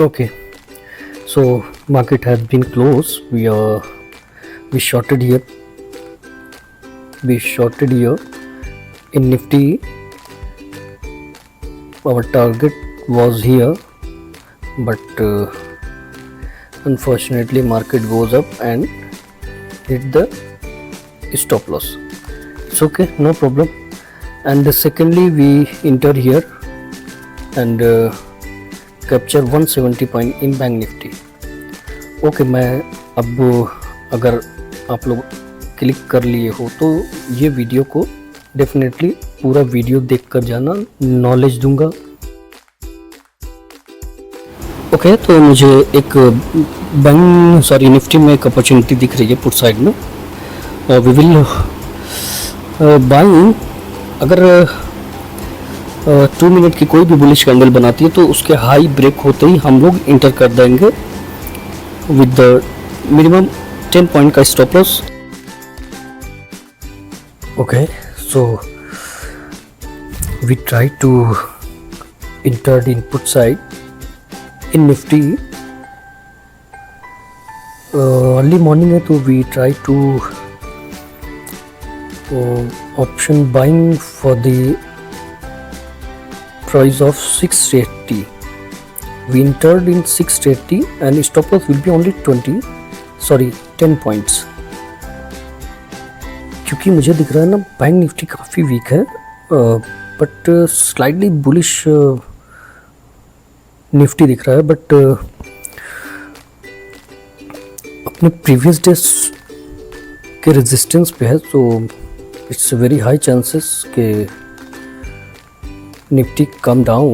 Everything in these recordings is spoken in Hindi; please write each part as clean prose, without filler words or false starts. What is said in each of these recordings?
Okay, so market has been closed. We shorted here. We shorted here in Nifty. Our target was here, but unfortunately, market goes up and hit the stop loss. It's okay, no problem. And secondly, we enter here and capture 170 point in bank Nifty. Okay, मैं अब अगर आप लोग क्लिक कर लिए हो तो ये वीडियो को डेफिनेटली पूरा वीडियो देख कर जाना, नॉलेज दूंगा. ओके, तो मुझे एक निफ्टी में एक अपॉर्चुनिटी दिख रही है पुट साइड में. We will buying. अगर 2 मिनट की कोई भी बुलिश कैंडल बनाती है तो उसके हाई ब्रेक होते ही हम लोग इंटर कर देंगे विद द मिनिमम 10 पॉइंट का stop loss. Okay, so we try to enter in put side in Nifty. Early morning है तो we try to option buying for the price of 680. We entered in 680 and stop loss will be only 10 points. क्योंकि muझे दिख रहा है ना बैंक निफ्टी काफ़ी वीक है, बट स्लाइडली बुलिश निफ्टी दिख रहा है. बट अपने प्रीवियस डेज के रेजिस्टेंस पे है, तो इट्स वेरी हाई चांसेस के Nifty come down.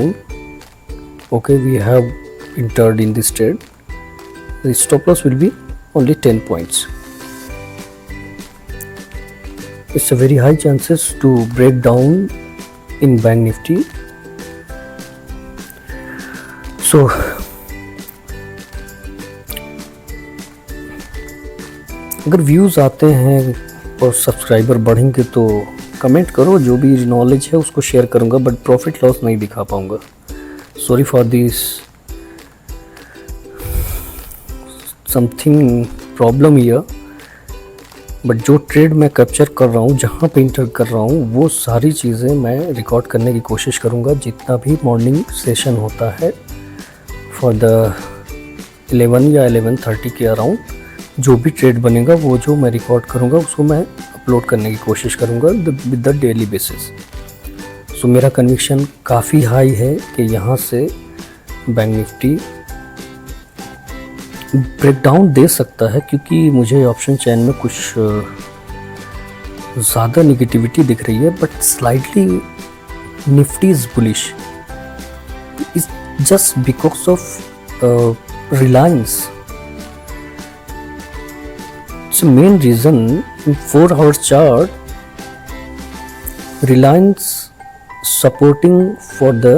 Okay, we have entered in this trade. The stop loss will be only 10 points. It's a very high chances to break down in Bank Nifty. So अगर व्यूज़ आते हैं और सब्सक्राइबर बढ़ेंगे तो कमेंट करो, जो भी नॉलेज है उसको शेयर करूंगा, बट प्रॉफिट लॉस नहीं दिखा पाऊंगा. Sorry for this something problem here. But जो ट्रेड मैं कैप्चर कर रहा हूँ, जहाँ पे इंटर कर रहा हूँ, वो सारी चीज़ें मैं रिकॉर्ड करने की कोशिश करूँगा. जितना भी मॉर्निंग सेशन होता है फॉर द 11 या 11:30 के अराउंड, जो भी ट्रेड बनेगा वो जो मैं रिकॉर्ड करूँगा उसको मैं अपलोड करने की कोशिश करूँगा विद द डेली बेसिस. सो मेरा कन्विक्शन काफ़ी हाई है कि यहाँ से बैंक निफ्टी ब्रेकडाउन दे सकता है, क्योंकि मुझे ऑप्शन चैन में कुछ ज़्यादा निगेटिविटी दिख रही है. But slightly Nifty is bullish is just because of Reliance. It's the main reason in 4-hour chart, Reliance supporting for the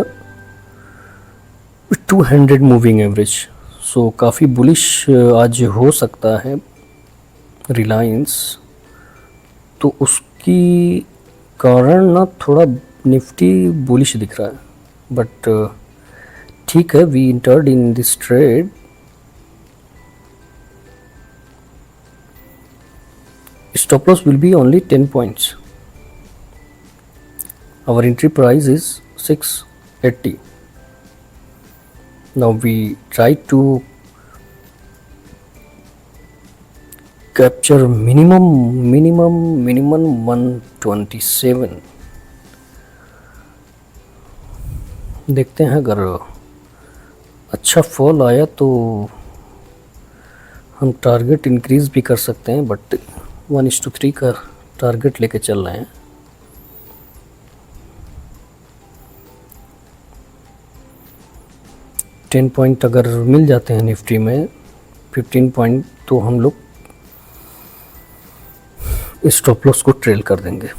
200 moving average. So काफ़ी bullish आज हो सकता है Reliance, तो उसकी कारण ना थोड़ा निफ्टी bullish दिख रहा है. बट ठीक है, we entered in this trade. Stop loss will be only 10 points. Our entry price is 680. Now we try to capture minimum 127. देखते हैं, अगर अच्छा फॉल आया तो हम टारगेट इंक्रीज भी कर सकते हैं, बट 1:3 का टारगेट लेके चल रहे हैं. $10 पॉइंट अगर मिल जाते हैं निफ्टी में, 15 पॉइंट, तो हम लोग स्टॉप लॉस को ट्रेल कर देंगे.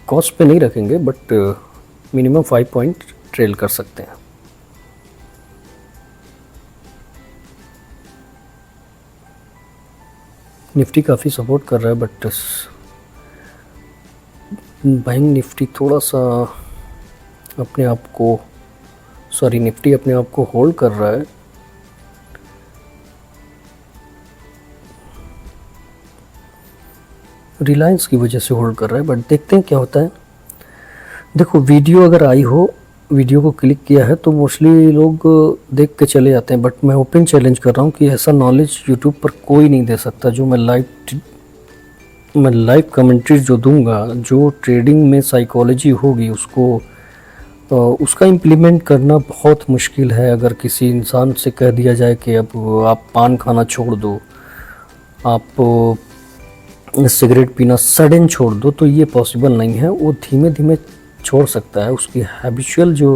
कॉस्ट पे नहीं रखेंगे, बट मिनिमम 5 पॉइंट ट्रेल कर सकते हैं. निफ्टी काफ़ी सपोर्ट कर रहा है, बट बैंक निफ्टी थोड़ा सा अपने आप को सॉरी निफ्टी अपने आप को होल्ड कर रहा है। रिलायंस की वजह से होल्ड कर रहा है, बट देखते हैं क्या होता है। देखो वीडियो अगर आई हो, वीडियो को क्लिक किया है तो मोस्टली लोग देख के चले जाते हैं, बट मैं ओपन चैलेंज कर रहा हूँ कि ऐसा नॉलेज यूट्यूब पर कोई नहीं दे सकता जो मैं लाइव कमेंट्री जो दूंगा, जो ट्रेडिंग में साइकोलॉजी होगी उसको उसका इम्प्लीमेंट करना बहुत मुश्किल है। अगर किसी इंसान से कह दिया जाए कि अब आप पान खाना छोड़ दो, आप सिगरेट पीना सडन छोड़ दो, तो ये पॉसिबल नहीं है। वो धीमे धीमे छोड़ सकता है। उसकी हैबिचुअल जो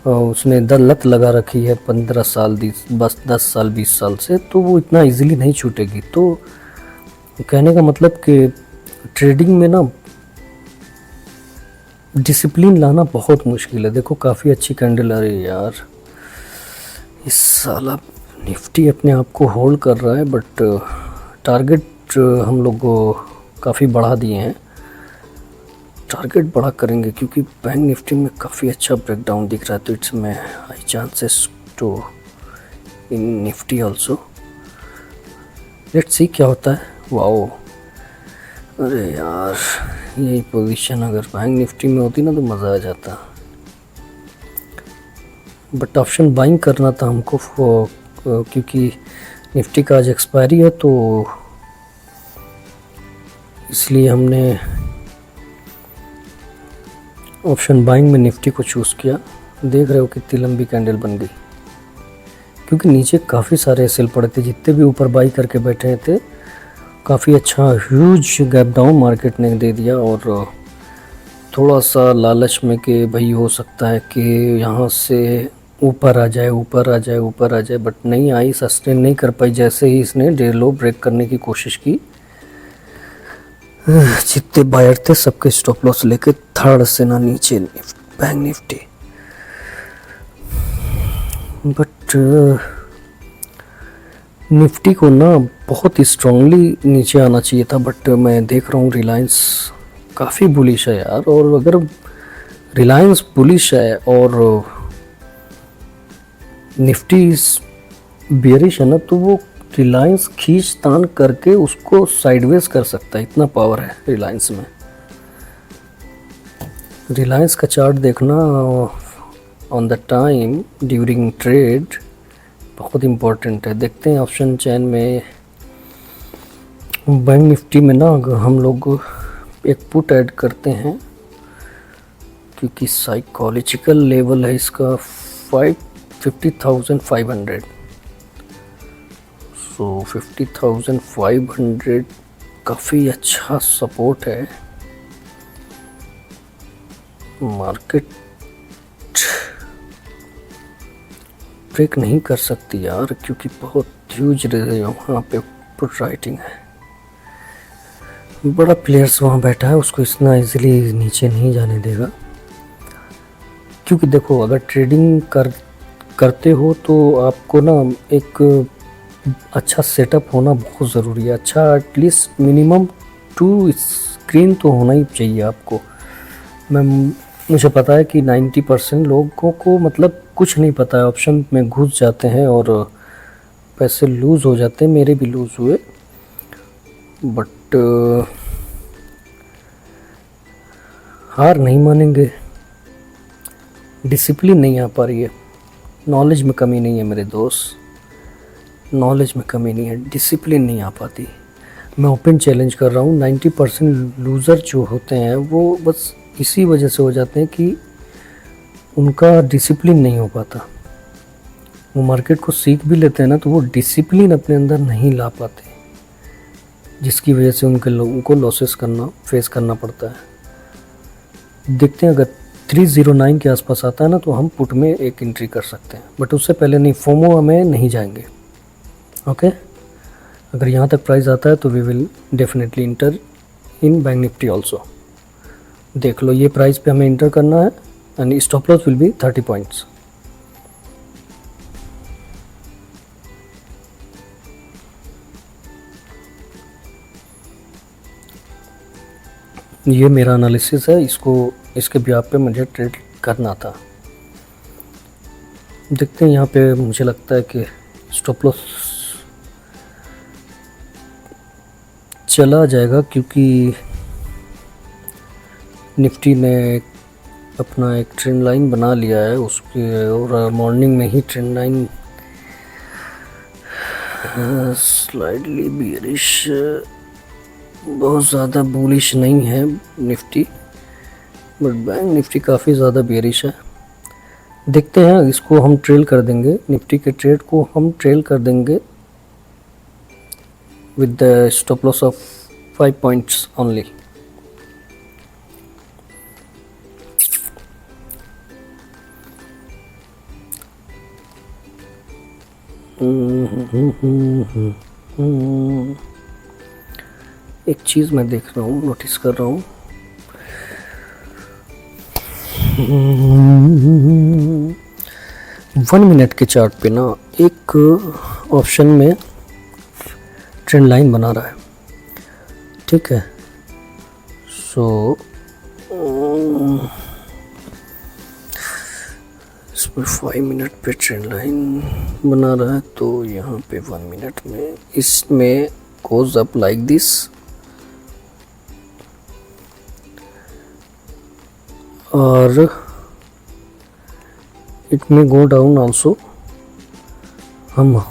उसने लत लगा रखी है 15 साल 10 साल 20 साल से, तो वो इतना इजीली नहीं छूटेगी। तो कहने का मतलब कि ट्रेडिंग में ना डिसिप्लिन लाना बहुत मुश्किल है। देखो काफ़ी अच्छी कैंडल आ रही है यार। इस साला निफ्टी अपने आप को होल्ड कर रहा है, बट टारगेट हम लोग काफ़ी बढ़ा दिए हैं। टारगेट बड़ा करेंगे क्योंकि बैंक निफ्टी में काफ़ी अच्छा ब्रेकडाउन दिख रहा है, तो इट्स में high chances to in Nifty also. Let's see क्या होता है। वाओ, अरे यार यही पोजीशन अगर बैंक निफ्टी में होती ना तो मज़ा आ जाता, बट ऑप्शन बाइंग करना था हमको क्योंकि निफ्टी का आज एक्सपायरी है, तो इसलिए हमने ऑप्शन बाइंग में निफ्टी को चूज़ किया। देख रहे हो कितनी लंबी कैंडल बन गई, क्योंकि नीचे काफ़ी सारे सेल पड़े थे। जितने भी ऊपर बाई करके बैठे थे, काफ़ी अच्छा ह्यूज गैप डाउन मार्केट ने दे दिया। और थोड़ा सा लालच में कि भाई हो सकता है कि यहाँ से ऊपर आ जाए, ऊपर आ जाए, ऊपर आ जाए, बट नहीं आई, सस्टेन नहीं कर पाई। जैसे ही इसने डे लो ब्रेक करने की कोशिश की, जितने बायर थे सबके स्टॉप लॉस लेके थर्ड से ना नीचे बैंक निफ्टी। बट निफ्टी को ना बहुत ही स्ट्रांगली नीचे आना चाहिए था, बट मैं देख रहा हूँ रिलायंस काफ़ी बुलिश है यार। और अगर रिलायंस बुलिश है और निफ्टी बेरिश है ना, तो वो रिलायंस खींच तान करके उसको साइडवेज कर सकता है। इतना पावर है रिलायंस में। रिलायंस का चार्ट देखना on the time during trade बहुत इम्पोर्टेंट है। देखते हैं ऑप्शन चैन में बैंक निफ्टी में ना हम लोग एक पुट ऐड करते हैं, क्योंकि साइकोलॉजिकल लेवल है इसका 50,500। सो 50,500 काफ़ी अच्छा सपोर्ट है। मार्केट ब्रेक नहीं कर सकती यार, क्योंकि बहुत ह्यूज वहाँ पे पुट राइटिंग है। बड़ा प्लेयर्स वहाँ बैठा है, उसको इतना इजीली नीचे नहीं जाने देगा। क्योंकि देखो अगर ट्रेडिंग करते हो तो आपको ना एक अच्छा सेटअप होना बहुत ज़रूरी है। अच्छा एटलीस्ट मिनिमम 2 स्क्रीन तो होना ही चाहिए आपको। मुझे पता है कि 90% लोगों को मतलब कुछ नहीं पता है, ऑप्शन में घुस जाते हैं और पैसे लूज़ हो जाते हैं। मेरे भी लूज़ हुए, बट हार नहीं मानेंगे। डिसिप्लिन नहीं आ पा रही है। नॉलेज में कमी नहीं है मेरे दोस्त, नॉलेज में कमी नहीं है, डिसिप्लिन नहीं आ पाती। मैं ओपन चैलेंज कर रहा हूँ, 90% लूज़र जो होते हैं वो बस इसी वजह से हो जाते हैं कि उनका डिसिप्लिन नहीं हो पाता। वो मार्केट को सीख भी लेते हैं ना, तो वो डिसिप्लिन अपने अंदर नहीं ला पाते, जिसकी वजह से उनके लोगों को लॉसेस फेस करना पड़ता है। देखते हैं अगर 309 के आसपास आता है ना, तो हम पुट में एक एंट्री कर सकते हैं, बट उससे पहले नहीं, फोमो में नहीं जाएंगे। ओके, अगर यहाँ तक प्राइस आता है तो we will definitely enter in bank Nifty also. देख लो ये प्राइस पे हमें इंटर करना है and stop loss will be 30 points. ये मेरा एनालिसिस है, इसके ब्याह पे मुझे ट्रेड करना था। देखते हैं यहाँ पे मुझे लगता है कि स्टॉप लॉस चला जाएगा, क्योंकि निफ्टी ने अपना एक ट्रेंड लाइन बना लिया है उसके, और मॉर्निंग में ही ट्रेंड लाइन स्लाइडली बियरिश, बहुत ज़्यादा बुलिश नहीं है निफ्टी, बट बैंक निफ्टी काफ़ी ज़्यादा बियरिश है। देखते हैं, इसको हम ट्रेल कर देंगे, निफ्टी के ट्रेड को हम ट्रेल कर देंगे with the stop loss of 5 points only. एक चीज़ मैं देख रहा हूँ, नोटिस कर रहा हूँ, 1 मिनट के चार्ट पे ना एक ऑप्शन में ट्रेंड लाइन बना रहा है, ठीक है। सो इसमें 5 मिनट पे ट्रेंड लाइन बना रहा है, तो यहाँ पे 1 मिनट में इसमें गोज अप लाइक दिस, और इट में गो डाउन आल्सो। हम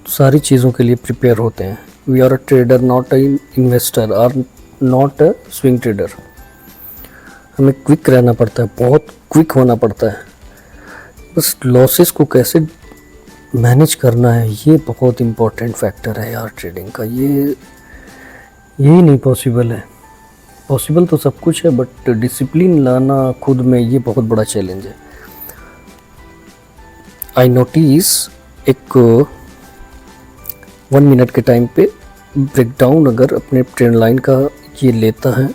सारी चीज़ों के लिए प्रिपेयर होते हैं। We are a trader, not a investor, और नॉट अ स्विंग ट्रेडर। हमें क्विक रहना पड़ता है, बहुत क्विक होना पड़ता है। बस लॉसेस को कैसे मैनेज करना है, ये बहुत इम्पोर्टेंट फैक्टर है यार ट्रेडिंग का। यही नहीं पॉसिबल है, पॉसिबल तो सब कुछ है, बट डिसिप्लिन लाना खुद में ये बहुत बड़ा चैलेंज है। आई नोटिस एक 1 मिनट के टाइम पे ब्रेकडाउन अगर अपने ट्रेंड लाइन का ये लेता है,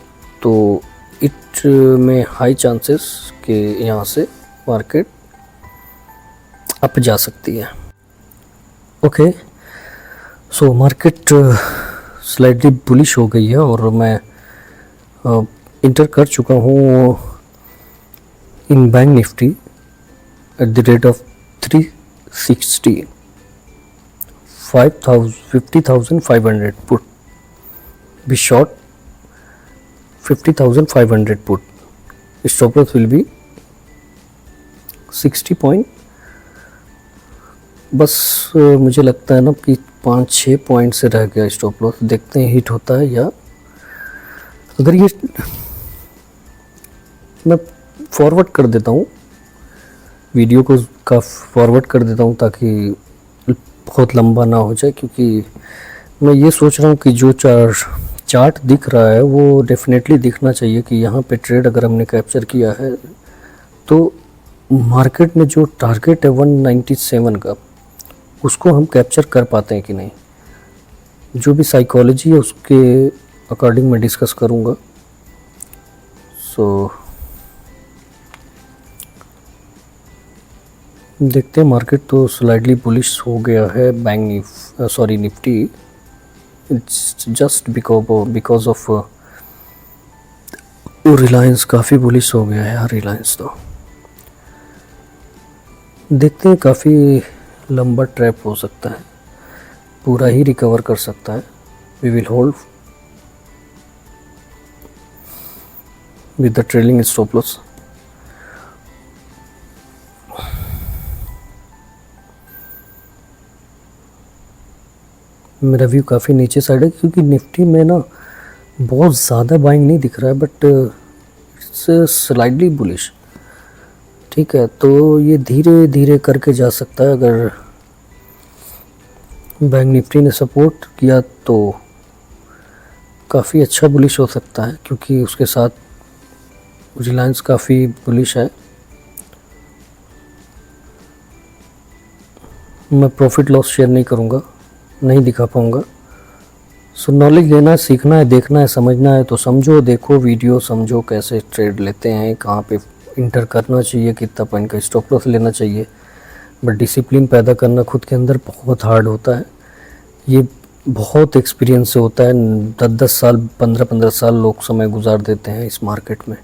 तो इट में हाई चांसेस कि यहाँ से मार्केट अप जा सकती है। Okay, so market slightly bullish हो गई है, और मैं इंटर कर चुका हूँ in bank Nifty at the rate of 360, 50,500 put, be short 50,500 put, stop loss will be 60 point। बस मुझे लगता है ना कि 5-6 पॉइंट से रह गया स्टॉप लॉस। देखते हैं हिट होता है या, अगर ये मैं फॉरवर्ड कर देता हूँ वीडियो को, का फॉरवर्ड कर देता हूँ ताकि बहुत लंबा ना हो जाए, क्योंकि मैं ये सोच रहा हूँ कि जो चार्ट दिख रहा है वो डेफिनेटली दिखना चाहिए कि यहाँ पे ट्रेड अगर हमने कैप्चर किया है तो मार्केट में जो टारगेट है 197 का, उसको हम कैप्चर कर पाते हैं कि नहीं। जो भी साइकोलॉजी है उसके अकॉर्डिंग मैं डिस्कस करूँगा। सो देखते हैं, मार्केट तो स्लाइडली बुलिश हो गया है। Nifty, it's just because of Reliance काफ़ी बुलिश हो गया है यार रिलायंस। तो देखते हैं, काफ़ी लंबा ट्रैप हो सकता है, पूरा ही रिकवर कर सकता है। We will hold with the trailing stop loss. मेरा व्यू काफ़ी नीचे साइड है, क्योंकि निफ्टी में ना बहुत ज़्यादा बाइंग नहीं दिख रहा है, बट इट्स स्लाइडली बुलिश, ठीक है। तो ये धीरे धीरे करके जा सकता है। अगर बैंक निफ्टी ने सपोर्ट किया तो काफ़ी अच्छा बुलिश हो सकता है, क्योंकि उसके साथ रिलायंस काफ़ी बुलिश है। मैं प्रॉफिट लॉस शेयर नहीं करूँगा, नहीं दिखा पाऊँगा। सो नॉलेज लेना है, सीखना है, देखना है, समझना है तो समझो, देखो वीडियो, समझो कैसे ट्रेड लेते हैं, कहाँ पे इंटर करना चाहिए, कितना पॉइंट का स्टॉप लॉस लेना चाहिए। बट डिसिप्लिन पैदा करना खुद के अंदर बहुत हार्ड होता है। ये बहुत एक्सपीरियंस से होता है। 10-10 साल, 15-15 साल लोग समय गुजार देते हैं इस मार्केट में,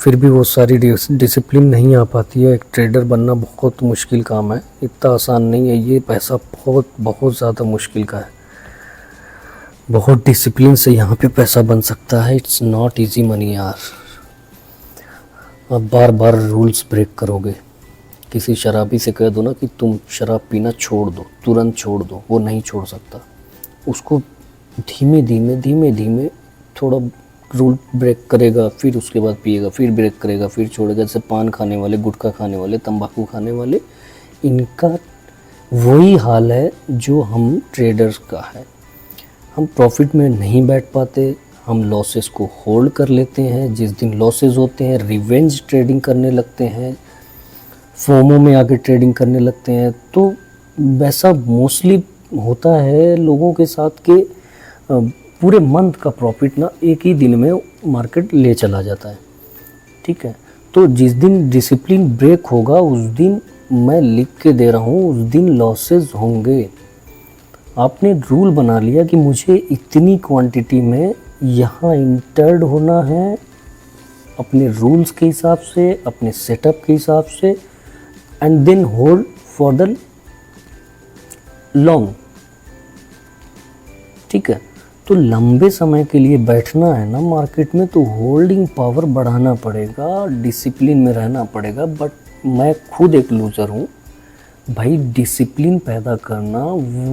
फिर भी वो सारी डिसिप्लिन नहीं आ पाती है। एक ट्रेडर बनना बहुत मुश्किल काम है, इतना आसान नहीं है। ये पैसा बहुत बहुत ज़्यादा मुश्किल का है। बहुत डिसिप्लिन से यहाँ पे पैसा बन सकता है। इट्स नॉट इजी मनी यार। आप बार बार रूल्स ब्रेक करोगे। किसी शराबी से कह दो ना कि तुम शराब पीना छोड़ दो, तुरंत छोड़ दो, वो नहीं छोड़ सकता। उसको धीमे धीमे थोड़ा रूल ब्रेक करेगा, फिर उसके बाद पिएगा, फिर ब्रेक करेगा, फिर छोड़ेगा। जैसे पान खाने वाले, गुटखा खाने वाले, तंबाकू खाने वाले, इनका वही हाल है जो हम ट्रेडर्स का है। हम प्रॉफिट में नहीं बैठ पाते, हम लॉसेस को होल्ड कर लेते हैं। जिस दिन लॉसेस होते हैं रिवेंज ट्रेडिंग करने लगते हैं, फोमो में आके ट्रेडिंग करने लगते हैं। तो वैसा मोस्टली होता है लोगों के साथ कि पूरे मंथ का प्रॉफिट ना एक ही दिन में मार्केट ले चला जाता है। ठीक है, तो जिस दिन डिसिप्लिन ब्रेक होगा उस दिन मैं लिख के दे रहा हूँ, उस दिन लॉसेस होंगे। आपने रूल बना लिया कि मुझे इतनी क्वांटिटी में यहाँ इंटर्ड होना है, अपने रूल्स के हिसाब से, अपने सेटअप के हिसाब से, and then hold for the long. ठीक है, तो लंबे समय के लिए बैठना है ना मार्केट में, तो होल्डिंग पावर बढ़ाना पड़ेगा, डिसिप्लिन में रहना पड़ेगा। बट मैं खुद एक लूज़र हूँ भाई। डिसिप्लिन पैदा करना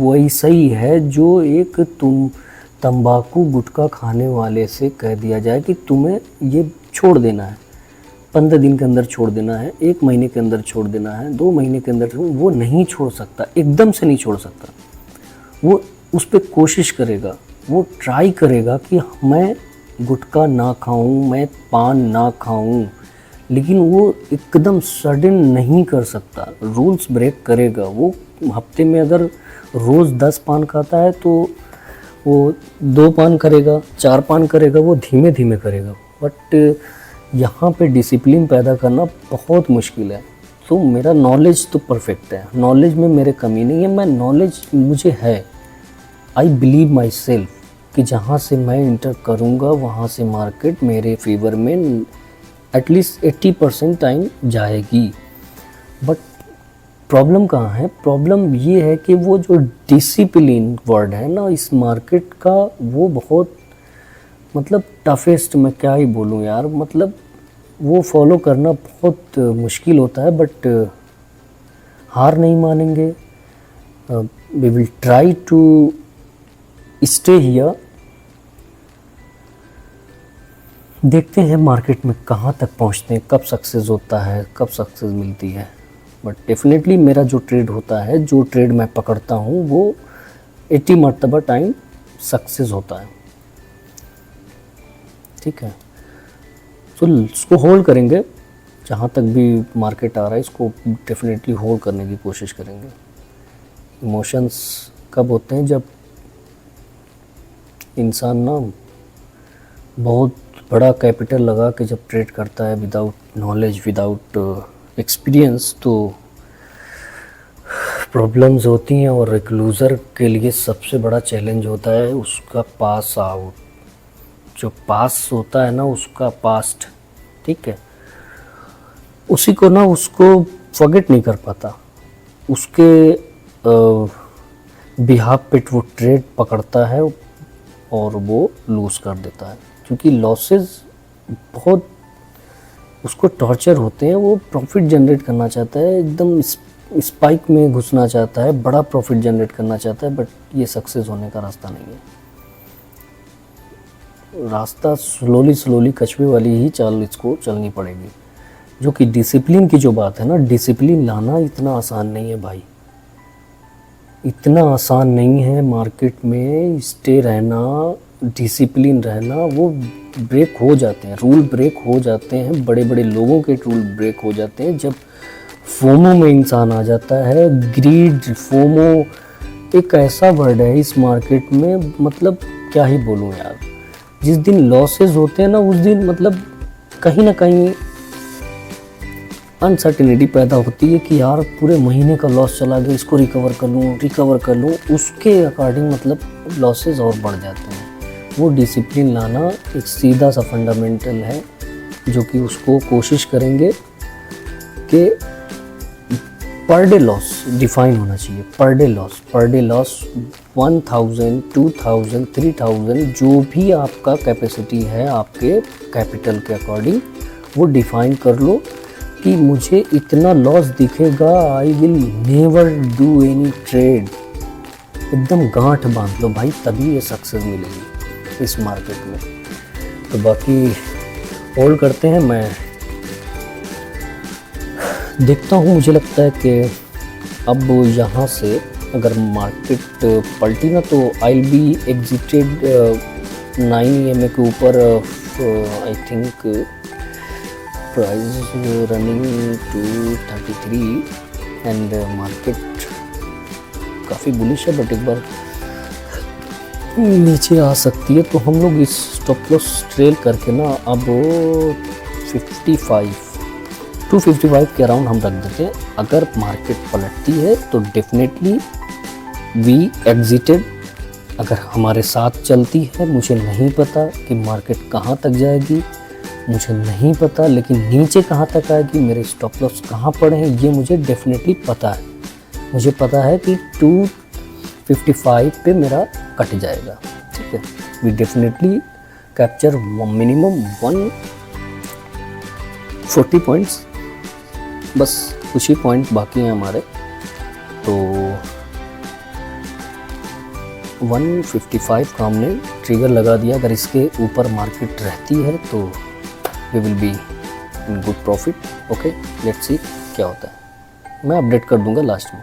वैसा ही है जो एक तंबाकू गुटखा खाने वाले से कह दिया जाए कि तुम्हें ये छोड़ देना है, 15 दिन के अंदर छोड़ देना है, 1 महीने के अंदर छोड़ देना है, 2 महीने के अंदर, वो नहीं छोड़ सकता, एकदम से नहीं छोड़ सकता। वो उस पर कोशिश करेगा, वो ट्राई करेगा कि मैं गुटखा ना खाऊं, मैं पान ना खाऊं, लेकिन वो एकदम सडन नहीं कर सकता। रूल्स ब्रेक करेगा। वो हफ्ते में अगर रोज़ 10 पान खाता है तो वो 2 पान करेगा, 4 पान करेगा, वो धीमे धीमे करेगा। बट यहाँ पे डिसिप्लिन पैदा करना बहुत मुश्किल है। तो मेरा नॉलेज तो परफेक्ट है, नॉलेज में मेरे कमी नहीं है। मैं नॉलेज मुझे है, आई बिलीव माई सेल्फ कि जहाँ से मैं इंटर करूँगा वहाँ से मार्केट मेरे फेवर में एटलीस्ट 80% टाइम जाएगी। बट प्रॉब्लम कहाँ है? प्रॉब्लम ये है कि वो जो डिसिप्लिन वर्ड है ना इस मार्केट का, वो बहुत मतलब टफेस्ट, मैं क्या ही बोलूँ यार, मतलब वो फॉलो करना बहुत मुश्किल होता है। बट हार नहीं मानेंगे। We will try to stay here. देखते हैं मार्केट में कहाँ तक पहुँचते हैं, कब सक्सेस होता है, कब सक्सेस मिलती है। बट डेफिनेटली मेरा जो ट्रेड होता है, जो ट्रेड मैं पकड़ता हूँ, वो 80 मरतबा टाइम सक्सेस होता है। ठीक है, तो इसको होल्ड करेंगे। जहाँ तक भी मार्केट आ रहा है इसको डेफिनेटली होल्ड करने की कोशिश करेंगे। इमोशंस कब होते हैं? जब इंसान ना बहुत बड़ा कैपिटल लगा के जब ट्रेड करता है विदाउट नॉलेज, विदाउट एक्सपीरियंस, तो प्रॉब्लम्स होती हैं। और एक लूज़र के लिए सबसे बड़ा चैलेंज होता है उसका पास आउट। जो पास होता है ना उसका पास्ट, ठीक है, उसी को ना उसको फॉरगेट नहीं कर पाता। उसके बिहाफ पे वो ट्रेड पकड़ता है और वो लूज़ कर देता है, क्योंकि लॉसेस बहुत उसको टॉर्चर होते हैं। वो प्रॉफिट जनरेट करना चाहता है, एकदम स्पाइक में घुसना चाहता है, बड़ा प्रॉफिट जनरेट करना चाहता है। बट ये सक्सेस होने का रास्ता नहीं है। रास्ता स्लोली कछुए वाली ही चाल इसको चलनी पड़ेगी। जो कि डिसिप्लिन की जो बात है ना, डिसिप्लिन लाना इतना आसान नहीं है भाई, इतना आसान नहीं है। मार्केट में स्टे रहना, डिसिप्लिन रहना, वो ब्रेक हो जाते हैं, रूल ब्रेक हो जाते हैं, बड़े बड़े लोगों के रूल ब्रेक हो जाते हैं जब फोमो में इंसान आ जाता है। ग्रीड, फोमो एक ऐसा वर्ड है इस मार्केट में, मतलब क्या ही बोलूँ यार। जिस दिन लॉसेस होते हैं ना उस दिन मतलब कहीं ना कहीं अनसर्टिनिटी पैदा होती है कि यार पूरे महीने का लॉस चला गया, इसको रिकवर कर लूँ। उसके अकॉर्डिंग मतलब लॉसेस और बढ़ जाते हैं। वो डिसिप्लिन लाना एक सीधा सा फंडामेंटल है जो कि उसको कोशिश करेंगे कि पर डे लॉस डिफाइन होना चाहिए। पर डे लॉस 1000, 2000, 3000 जो भी आपका कैपेसिटी है आपके कैपिटल के अकॉर्डिंग वो डिफाइन कर लो कि मुझे इतना लॉस दिखेगा, I will never do any trade. एकदम गांठ बांध लो भाई, तभी ये सक्सेस मिलेगी इस मार्केट में। तो बाकी होल्ड करते हैं, मैं देखता हूँ। मुझे लगता है कि अब यहाँ से अगर मार्केट पलटी ना तो I will be exited 9 EMA के ऊपर। I think price running to 33 and market काफ़ी बुलिश है, बट एक बार नीचे आ सकती है। तो हम लोग इस स्टॉप लॉस ट्रेल करके ना अब 255 के अराउंड हम रख देते हैं। अगर मार्केट पलटती है तो डेफिनेटली वी एग्जिटेड। अगर हमारे साथ चलती है, मुझे नहीं पता कि मार्केट कहाँ तक जाएगी, मुझे नहीं पता, लेकिन नीचे कहाँ तक आएगी, मेरे स्टॉप लॉस कहाँ पड़े हैं ये मुझे डेफिनेटली पता है। मुझे पता है कि 255 पे मेरा कट जाएगा, ठीक है। We definitely capture minimum 140 points, बस कुछ ही पॉइंट बाकी हैं हमारे। तो 155 का हमने ट्रिगर लगा दिया। अगर इसके ऊपर मार्केट रहती है तो we will be in good profit. Okay, let's see क्या होता है, मैं अपडेट कर दूंगा लास्ट में।